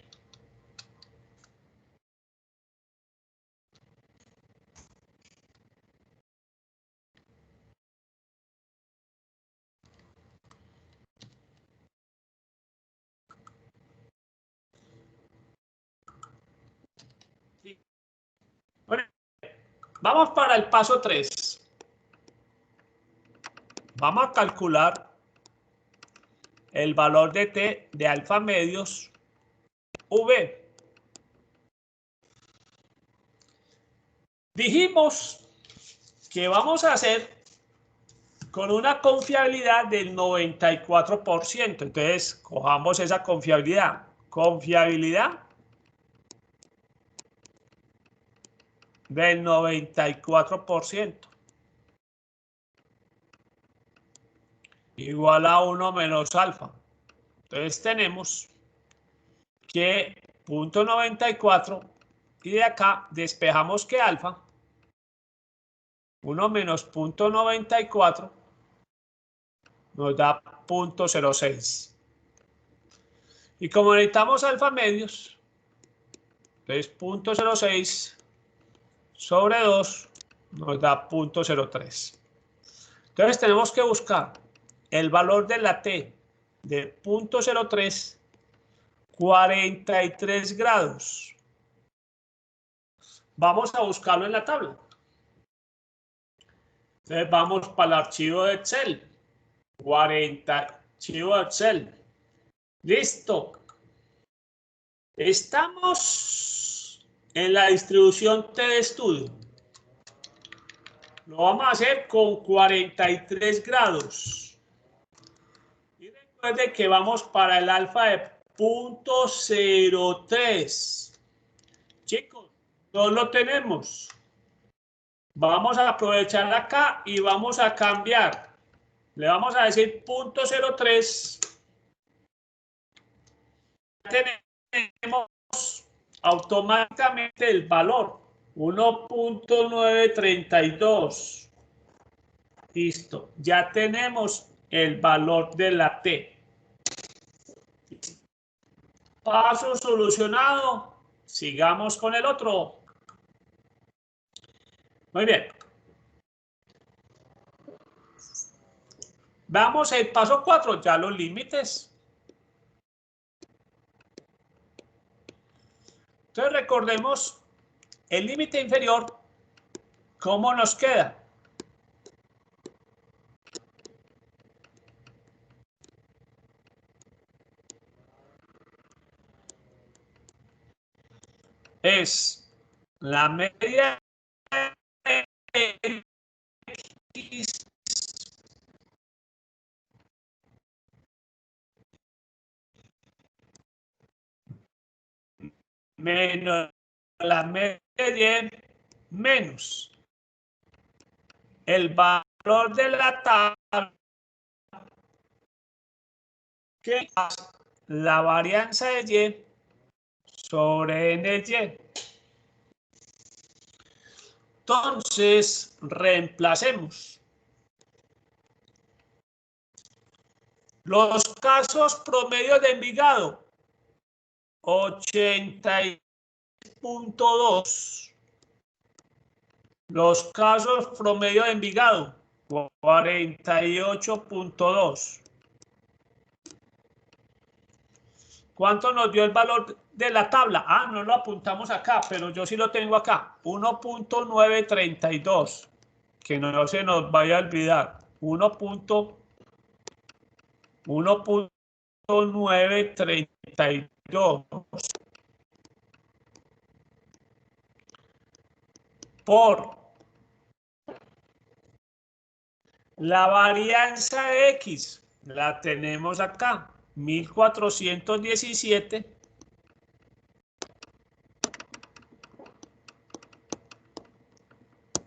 Vamos para el paso 3. Vamos a calcular el valor de t de alfa medios v. Dijimos que vamos a hacer con una confiabilidad del 94%. Entonces, cojamos esa confiabilidad. Confiabilidad del 94%. Igual a 1 menos alfa. Entonces tenemos que 0.94 y de acá despejamos que alfa 1 menos 0.94 nos da 0.06. Y como necesitamos alfa medios, entonces 0.06 sobre 2 nos da 0.03. Entonces tenemos que buscar el valor de la t de 0.03, 43 grados. Vamos a buscarlo en la tabla. Entonces vamos para el archivo de Excel. 40, archivo de Excel. Listo. Estamos en la distribución T de estudio. Lo vamos a hacer con 43 grados. Y recuerde que vamos para el alfa de 0.03. Chicos, no lo tenemos. Vamos a aprovechar acá y vamos a cambiar. Le vamos a decir 0.03. Tenemos automáticamente el valor 1.932. Listo, ya tenemos el valor de la T. Paso solucionado. Sigamos con el otro. Muy bien. Vamos al paso 4, ya los límites. Entonces recordemos el límite inferior, ¿cómo nos queda? Es la media de X menos la media de Y menos el valor de la tabla que es la varianza de Y sobre N de Y. Entonces, reemplacemos. Los casos promedio de Envigado, 80.2. Los casos promedio de Envigado, 48.2. ¿Cuánto nos dio el valor de la tabla? Ah, no lo apuntamos acá, pero yo sí lo tengo acá. 1.932. Que no se nos vaya a olvidar. 1.932 por la varianza de X. La tenemos acá. 1417.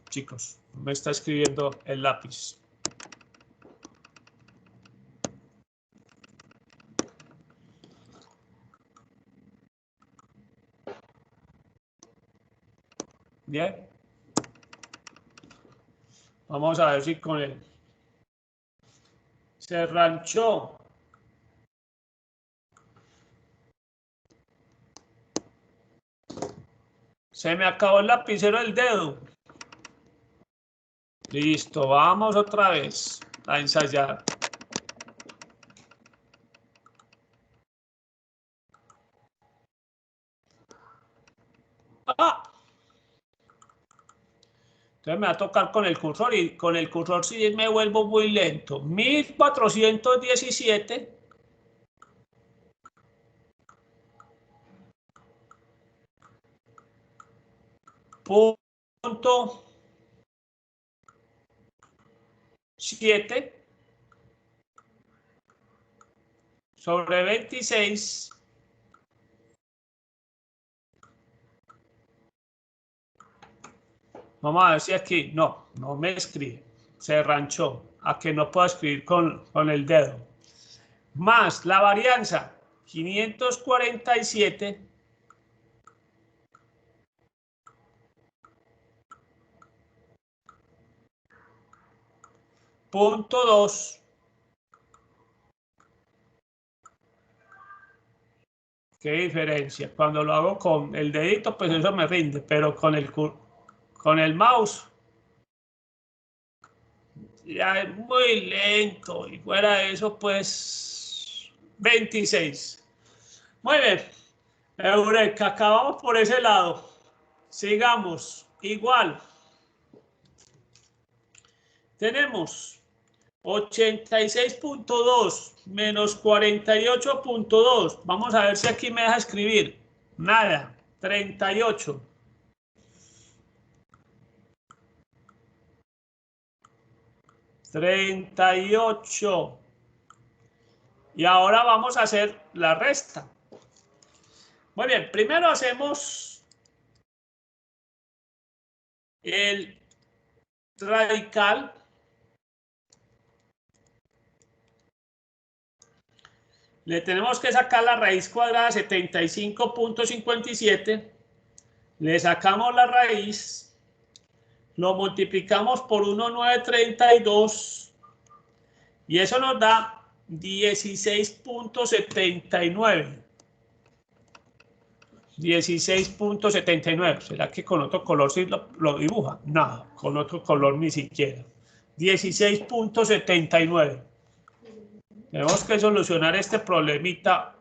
Chicos, me está escribiendo el lápiz. Bien. Vamos a ver si con él se ranchó. Se me acabó el lapicero del dedo. Listo, vamos otra vez a ensayar. Ah. Entonces me va a tocar con el cursor y con el cursor sí me vuelvo muy lento. 1417. Punto 7 sobre 26 vamos a ver si aquí no me escribe, se ranchó a que no puedo escribir con el dedo, más la varianza 547 punto 2. ¿Qué diferencia? Cuando lo hago con el dedito, pues eso me rinde, pero con el mouse ya es muy lento. Y fuera de eso, pues 26. Muy bien. Eureka, acabamos por ese lado. Sigamos. Igual. Tenemos 86.2 menos 48.2. Vamos a ver si aquí me deja escribir. Nada. 38. 38. Y ahora vamos a hacer la resta. Muy bien, primero hacemos el radical. Le tenemos que sacar la raíz cuadrada 75.57. Le sacamos la raíz. Lo multiplicamos por 1,932. Y eso nos da 16.79. 16.79. ¿Será que con otro color sí lo dibuja? No, con otro color ni siquiera. 16.79. Tenemos que solucionar este problemita,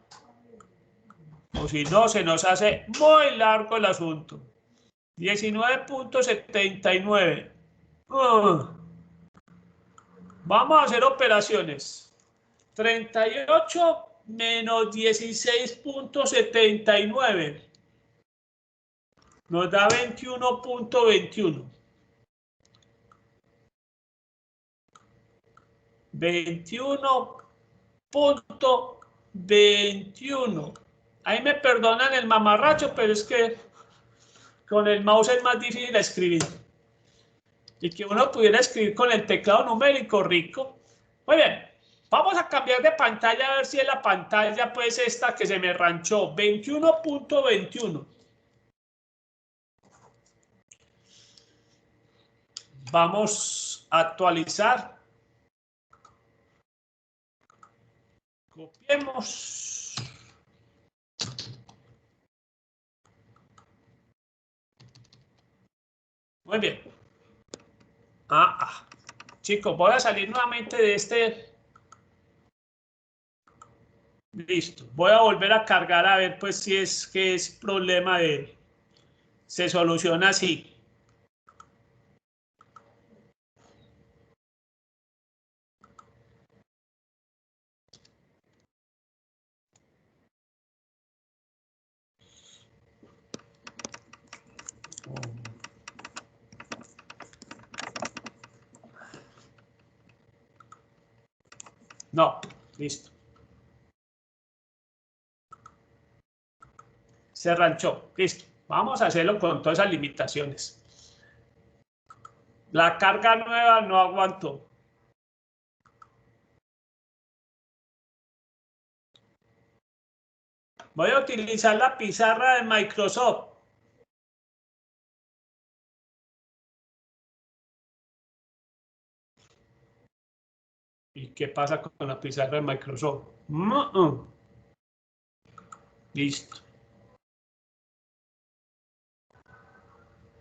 o si no, se nos hace muy largo el asunto. 19.79. Vamos a hacer operaciones. 38 menos 16.79 nos da 21.21. 21.21. Ahí me perdonan el mamarracho, pero es que con el mouse es más difícil escribir. Y que uno pudiera escribir con el teclado numérico rico. Muy bien, vamos a cambiar de pantalla a ver si es la pantalla, pues esta que se me ranchó. 21.21. Vamos a actualizar. Copiemos. Muy bien. Chicos, voy a salir nuevamente de este. Listo. Voy a volver a cargar a ver pues si es que es problema de. Se soluciona así. No, listo. Se ranchó, listo. Vamos a hacerlo con todas esas limitaciones. La carga nueva no aguantó. Voy a utilizar la pizarra de Microsoft. ¿Y qué pasa con la pizarra de Microsoft? Listo.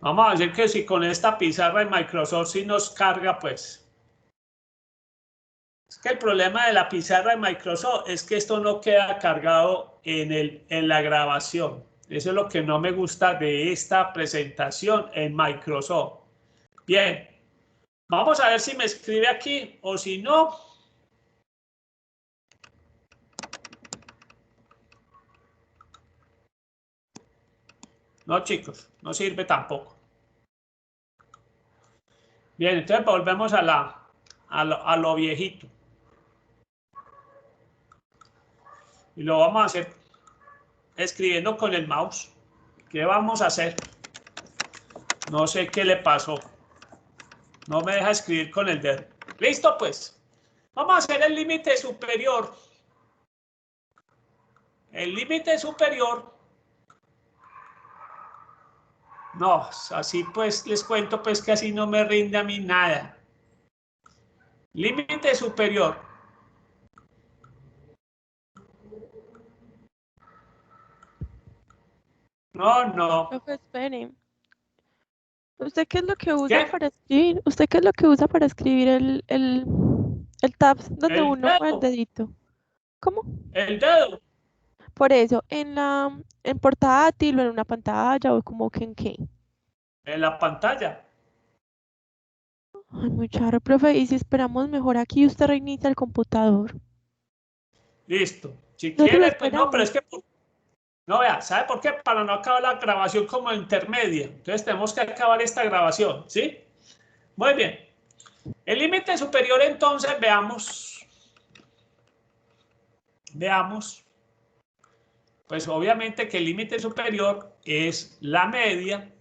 Vamos a decir que si con esta pizarra de Microsoft sí nos carga, pues. Es que el problema de la pizarra de Microsoft es que esto no queda cargado en la grabación. Eso es lo que no me gusta de esta presentación en Microsoft. Bien. Vamos a ver si me escribe aquí o si no. No, chicos, no sirve tampoco. Bien, entonces volvemos a lo viejito. Y lo vamos a hacer escribiendo con el mouse. ¿Qué vamos a hacer? No sé qué le pasó. No me deja escribir con el dedo. Listo, pues. Vamos a hacer el límite superior. El límite superior. No, así pues les cuento pues que así no me rinde a mí nada. Límite superior. No. Profe, espere. ¿Usted qué es lo que usa ¿Qué? para escribir? ¿Usted qué es lo que usa para escribir el tab donde El uno el dedo. dedito? ¿Cómo? El dedo. Por eso, en portátil o en una pantalla o como que en qué. En la pantalla. Ay, muy charro, profe. ¿Y si esperamos mejor aquí usted reinicia el computador? Listo. Si Nosotros lo quiere, pues no, pero esperamos. es que... No, vea, ¿sabe por qué? Para no acabar la grabación como intermedia. Entonces tenemos que acabar esta grabación, ¿sí? Muy bien. El límite superior, entonces, veamos. Pues obviamente que el límite superior es la media,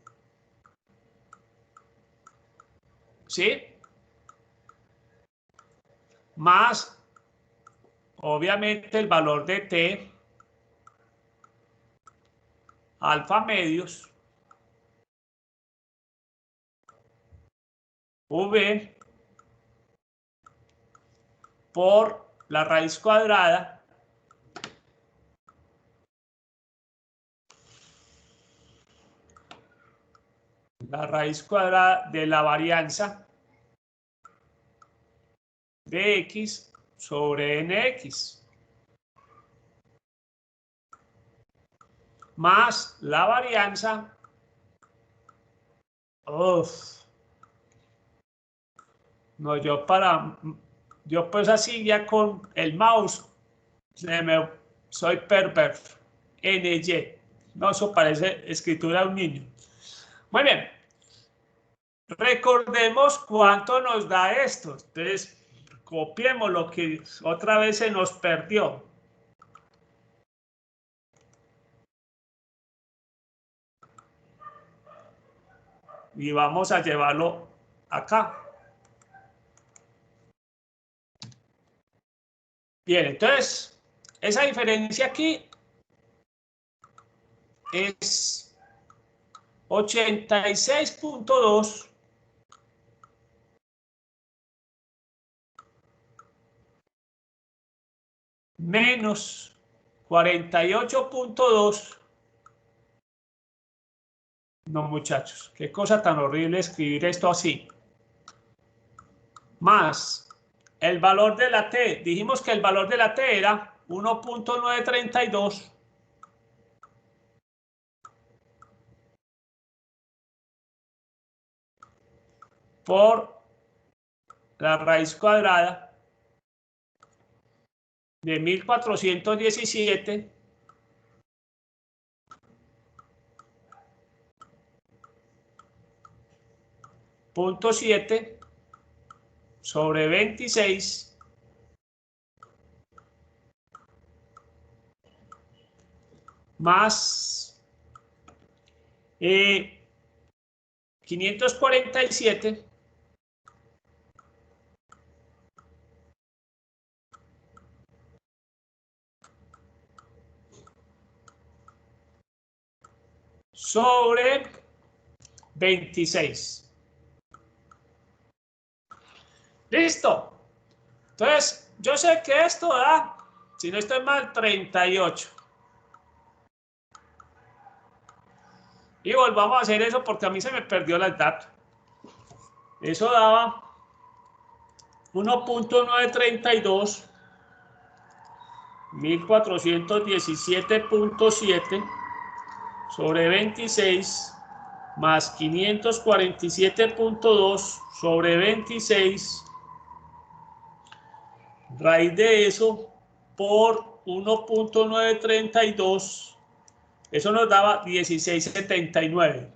¿sí? Más, obviamente, el valor de t, alfa medios, v, por la raíz cuadrada de la varianza de x sobre nx, más la varianza, no, yo pues así ya con el mouse, soy perverso, ny, no, eso parece escritura de un niño. Muy bien, recordemos cuánto nos da esto, entonces copiemos lo que otra vez se nos perdió. Y vamos a llevarlo acá. Bien, entonces, esa diferencia aquí es 86.2 menos 48.2. No, muchachos, qué cosa tan horrible escribir esto así. Más el valor de la t. Dijimos que el valor de la t era 1.932 por la raíz cuadrada de 1417.7 sobre 26 más 547 sobre 26. Listo. Entonces, yo sé que esto da, si no estoy mal, 38. Y volvamos a hacer eso porque a mí se me perdió la datos. Eso daba 1.932 1417.7 sobre 26 más 547.2 sobre 26 raíz de eso por 1.932, eso nos daba 1679.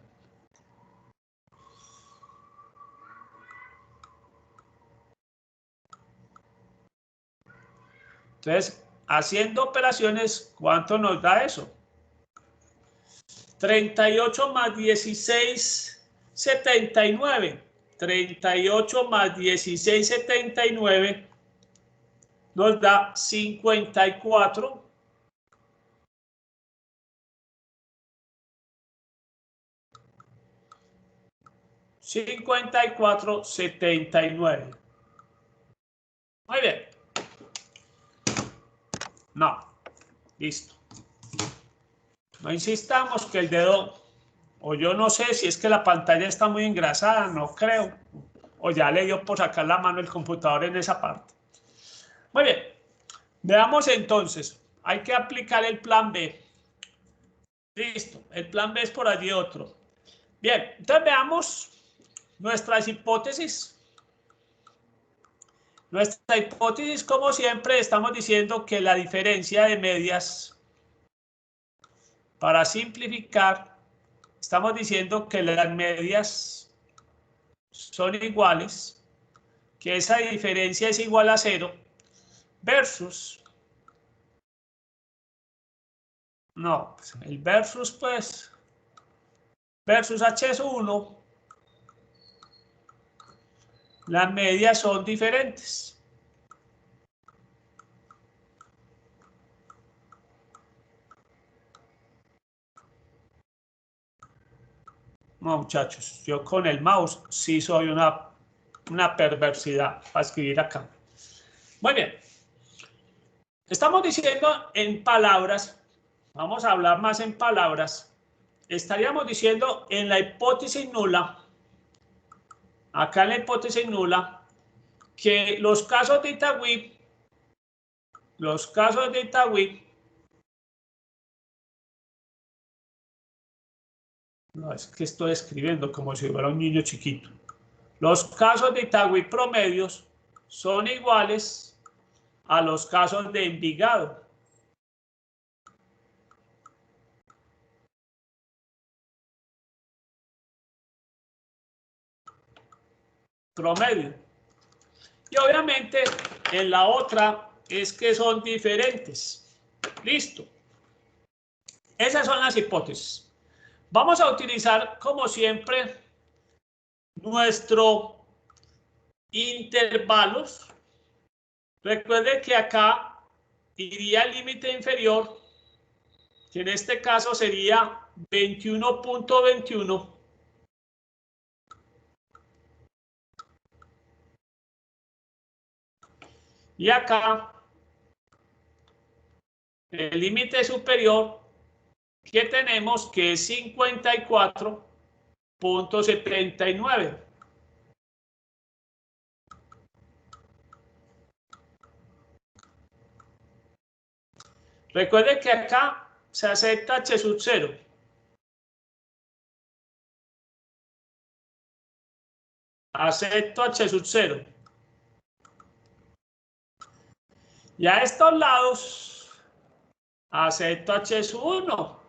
Entonces, haciendo operaciones, ¿cuánto nos da eso? 38 más 16, 79. 38 más 16, 79 nos da 54. 54,79. Muy bien. No. Listo. No insistamos que el dedo, o yo no sé si es que la pantalla está muy engrasada, no creo. O ya le dio por sacar la mano el computador en esa parte. Muy bien. Veamos entonces. Hay que aplicar el plan B. Listo. El plan B es por allí otro. Bien. Entonces veamos nuestras hipótesis. Nuestra hipótesis, como siempre, estamos diciendo que la diferencia de medias, para simplificar, estamos diciendo que las medias son iguales, que esa diferencia es igual a 0, versus, no, el versus pues, versus h es 1, las medias son diferentes. No, muchachos, yo con el mouse sí soy una perversidad para escribir acá. Muy bien. Estamos diciendo en palabras, vamos a hablar más en palabras. Estaríamos diciendo en la hipótesis nula, acá en la hipótesis nula, que los casos de Itagüí, no, es que estoy escribiendo como si fuera un niño chiquito. Los casos de Itagüí promedios son iguales a los casos de Envigado. Promedio. Y obviamente en la otra es que son diferentes. Listo. Esas son las hipótesis. Vamos a utilizar, como siempre, nuestro intervalos. Recuerde que acá iría el límite inferior, que en este caso sería 21.21. Y acá el límite superior que tenemos, que es 54.79. Recuerde que acá se acepta h sub 0. Acepto h sub 0. Y a estos lados acepto h sub 1.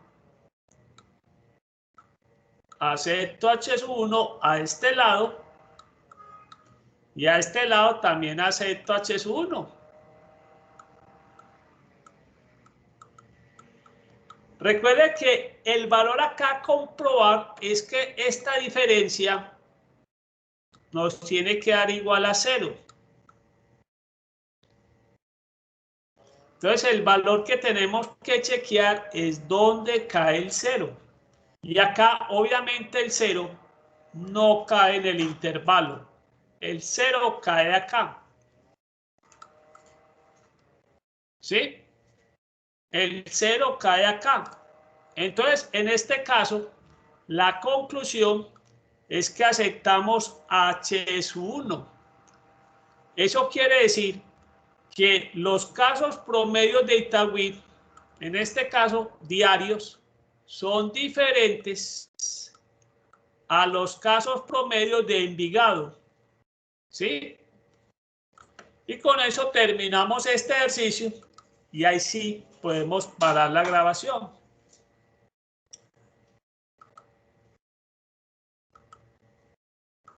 Acepto h sub 1 a este lado. Y a este lado también acepto h sub 1. Recuerde que el valor acá a comprobar es que esta diferencia nos tiene que dar igual a 0. Entonces el valor que tenemos que chequear es dónde cae el 0. Y acá obviamente el 0 no cae en el intervalo. El 0 cae acá. ¿Sí? El 0 cae acá. Entonces, en este caso, la conclusión es que aceptamos h sub 1. Eso quiere decir que los casos promedios de Itagüí, en este caso diarios, son diferentes a los casos promedios de Envigado. ¿Sí? Y con eso terminamos este ejercicio y ahí sí podemos parar la grabación.